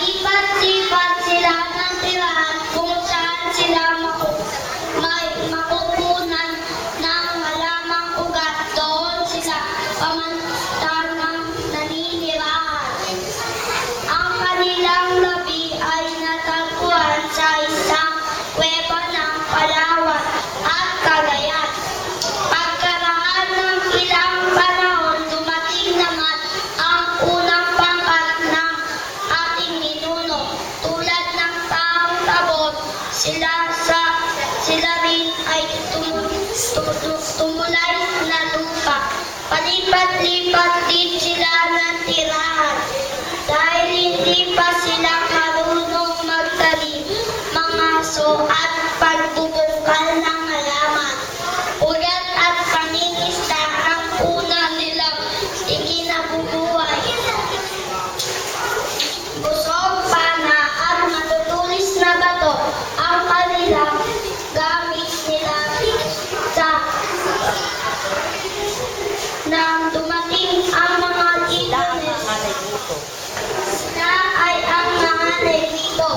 Palipat-lipat sila ng tirahan kung saan sila makukunan ng malamang ugat. Doon sila pamantamanang naninirahan. Ang kanilang labi ay natagpuan sa isang kuweba ng Palawan at Cagayan. Pagkaraan ng ilang panahon, dumating naman ang unang pangkat ng ating ninuno. Tulad ng taong tabor, sila rin ay tumulay na lupa. Palipat-lipat din sila ng tirahan. Dahil hindi pa sila marunong magtanim, mangaso at pagbubungkal ng halaman. Ugat at paninista ang una nilang ikinabubuhay. Busog, pana at matutulis na bato ang kanilang gamit nila nang dumating ang mga Itanes. Sila ay ang mga Levito.